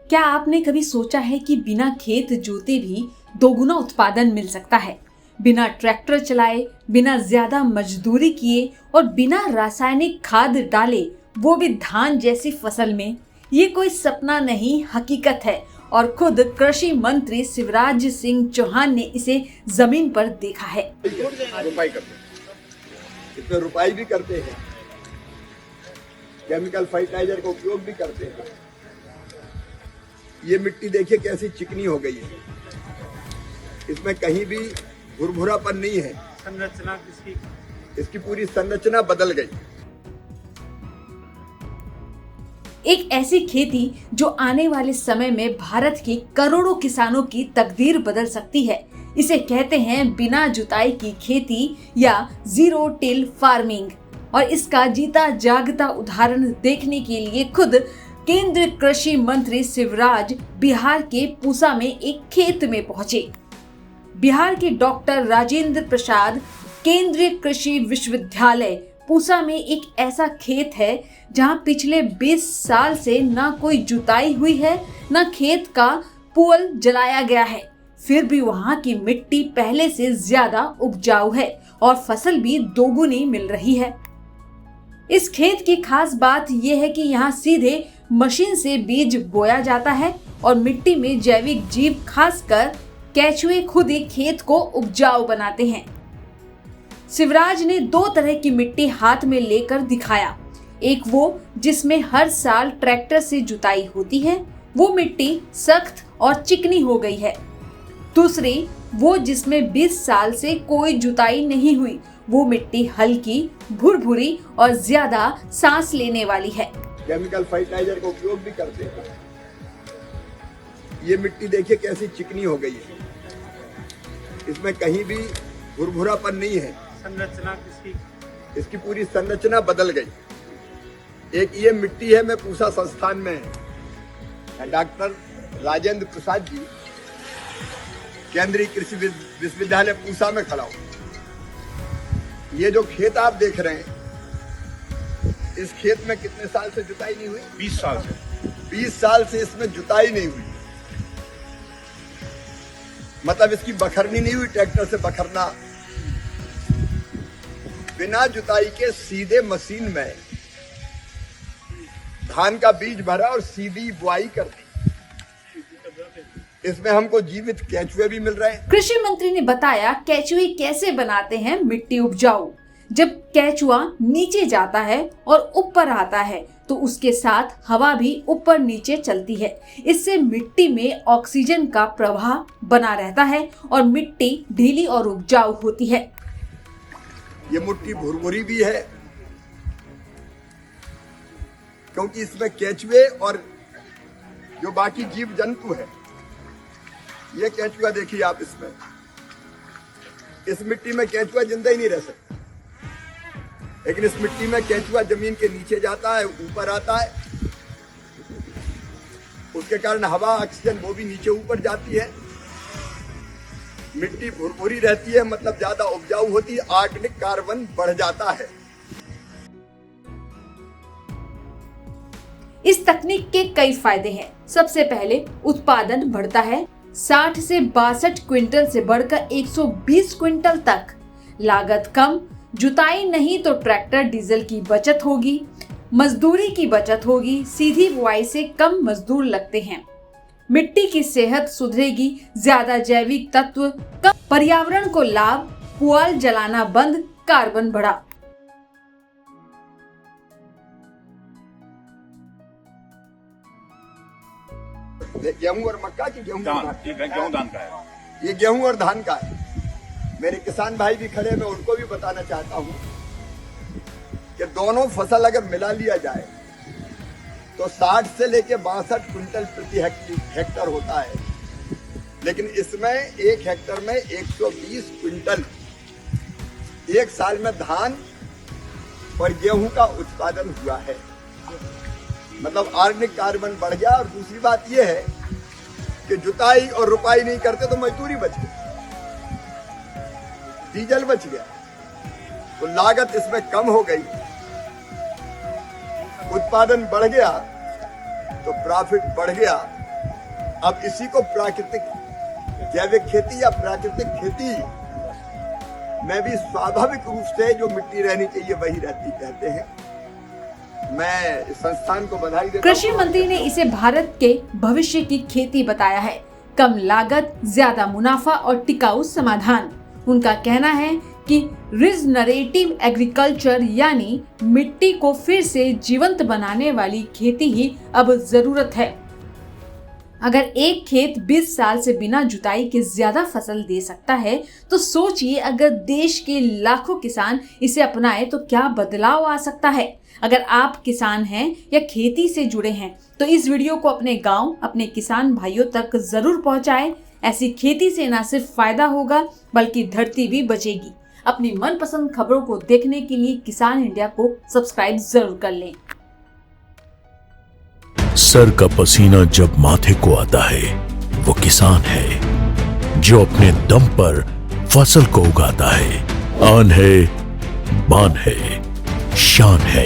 क्या आपने कभी सोचा है कि बिना खेत जोते भी दोगुना उत्पादन मिल सकता है? बिना ट्रैक्टर चलाए, बिना ज्यादा मजदूरी किए और बिना रासायनिक खाद डाले, वो भी धान जैसी फसल में। ये कोई सपना नहीं, हकीकत है और खुद कृषि मंत्री शिवराज सिंह चौहान ने इसे जमीन पर देखा है। रुपाई करते हैं, इसमें रुपाई भी करते हैं, केमिकल फर्टिलाइजर का उपयोग भी करते हैं। ये मिट्टी देखिए कैसी चिकनी हो गई है, इसमें कहीं भी भुरभुरापन नहीं है। संरचना इसकी पूरी संरचना बदल गई। एक ऐसी खेती जो आने वाले समय में भारत के करोड़ों किसानों की तकदीर बदल सकती है। इसे कहते हैं बिना जुताई की खेती या जीरो टिल फार्मिंग। और इसका जीता जागता उदाहरण देखने के लिए खुद केंद्रीय कृषि मंत्री शिवराज बिहार के पूसा में एक खेत में पहुंचे। बिहार के डॉक्टर राजेंद्र प्रसाद केंद्रीय कृषि विश्वविद्यालय पूसा में एक ऐसा खेत है जहां पिछले 20 साल से ना कोई जुताई हुई है, ना खेत का पुअल जलाया गया है। फिर भी वहां की मिट्टी पहले से ज्यादा उपजाऊ है और फसल भी दोगुनी मिल रही है। इस खेत की खास बात यह है कि यहाँ सीधे मशीन से बीज बोया जाता है और मिट्टी में जैविक जीव खासकर केचुए खुद ही खेत को उपजाऊ बनाते हैं। शिवराज ने 2 तरह की मिट्टी हाथ में लेकर दिखाया। एक वो जिसमें हर साल ट्रैक्टर से जुताई होती है, वो मिट्टी सख्त और चिकनी हो गई है। दूसरी वो जिसमें 20 साल से कोई जुताई नहीं हुई, वो मिट्टी हल्की, भुरभुरी और ज्यादा सांस लेने वाली है। केमिकल फर्टिलाइजर का उपयोग भी करते हैं। ये मिट्टी देखिए कैसी चिकनी हो गई है, इसमें कहीं भी भुरभुरापन नहीं है। संरचना इसकी पूरी संरचना बदल गई। एक ये मिट्टी है, मैं पूसा संस्थान में डॉक्टर राजेंद्र प्रसाद जी केंद्रीय कृषि विश्वविद्यालय पूसा में खड़ा हूं। ये जो खेत आप देख रहे हैं, इस खेत में कितने साल से जुताई नहीं हुई? 20 साल से 20 साल से इसमें जुताई नहीं हुई। मतलब इसकी बखरनी नहीं हुई, ट्रैक्टर से बखरना। बिना जुताई के सीधे मशीन में धान का बीज भरा और सीधी बुआई कर दी। इसमें हमको जीवित केचुए भी मिल रहे हैं। कृषि मंत्री ने बताया केचुए कैसे बनाते हैं मिट्टी उपजाऊ। जब केचुआ नीचे जाता है और ऊपर आता है तो उसके साथ हवा भी ऊपर नीचे चलती है। इससे मिट्टी में ऑक्सीजन का प्रवाह बना रहता है और मिट्टी ढीली और उपजाऊ होती है। ये मिट्टी भुरभुरी भी है क्योंकि इसमें केचुए और जो बाकी जीव जंतु है। ये केचुआ देखिए आप, इसमें इस मिट्टी में केचुआ जिंदा ही नहीं रह सकता, लेकिन इस मिट्टी में केचुआ जमीन के नीचे जाता है, ऊपर आता है। उसके कारण हवा, ऑक्सीजन वो भी नीचे ऊपर जाती है। मिट्टी भुरभुरी रहती है, मतलब ज्यादा उपजाऊ होती है, आर्गेनिक कार्बन बढ़ जाता है। इस तकनीक के कई फायदे हैं। सबसे पहले उत्पादन बढ़ता है, 60 से 62 क्विंटल से बढ़कर 120 क्विंटल तक। लागत कम, जुताई नहीं तो ट्रैक्टर डीजल की बचत होगी, मजदूरी की बचत होगी, सीधी बुआई से कम मजदूर लगते हैं। मिट्टी की सेहत सुधरेगी, ज्यादा जैविक तत्व, कम पर्यावरण को लाभ, पुआल जलाना बंद, कार्बन बढ़ा। गेहूं और मक्का की गेहूं धान का है। ये गेहूं और धान का है। मेरे किसान भाई भी खड़े, मैं उनको भी बताना चाहता हूं कि दोनों फसल अगर मिला लिया जाए तो 60 से लेके 62 क्विंटल प्रति हेक्टर होता है, लेकिन इसमें 1 हेक्टर में 120 क्विंटल एक साल में धान और गेहूं का उत्पादन हुआ है। मतलब ऑर्गेनिक कार्बन बढ़ गया। और दूसरी बात यह है कि जुताई और रुपाई नहीं करते तो मजदूरी बच गई, डीजल बच गया, तो लागत इसमें कम हो गई, उत्पादन बढ़ गया तो प्रॉफिट बढ़ गया। अब इसी को प्राकृतिक जैविक खेती या प्राकृतिक खेती में भी स्वाभाविक रूप से जो मिट्टी रहनी चाहिए वही रहती कहते हैं। मैं इस संस्थान को बधाई देता हूं। कृषि मंत्री ने इसे भारत के भविष्य की खेती बताया है। कम लागत, ज्यादा मुनाफा और टिकाऊ समाधान। उनका कहना है कि रिजनरेटिव एग्रीकल्चर यानी मिट्टी को फिर से जीवंत बनाने वाली खेती ही अब जरूरत है। अगर एक खेत 20 साल से बिना जुताई के ज्यादा फसल दे सकता है तो सोचिए अगर देश के लाखों किसान इसे अपनाए तो क्या बदलाव आ सकता है। अगर आप किसान हैं या खेती से जुड़े हैं तो इस वीडियो को अपने गांव, अपने किसान भाइयों तक जरूर पहुंचाएं। ऐसी खेती से न सिर्फ फायदा होगा बल्कि धरती भी बचेगी। अपनी मनपसंद खबरों को देखने के लिए किसान इंडिया को सब्सक्राइब जरूर कर लें। सर का पसीना जब माथे को आता है वो किसान है जो अपने दम पर फसल को उगाता है। आन है, बान है, शान है,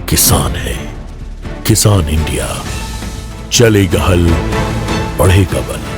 किसान है। किसान इंडिया, चलेगा हल, बढ़ेगा बल।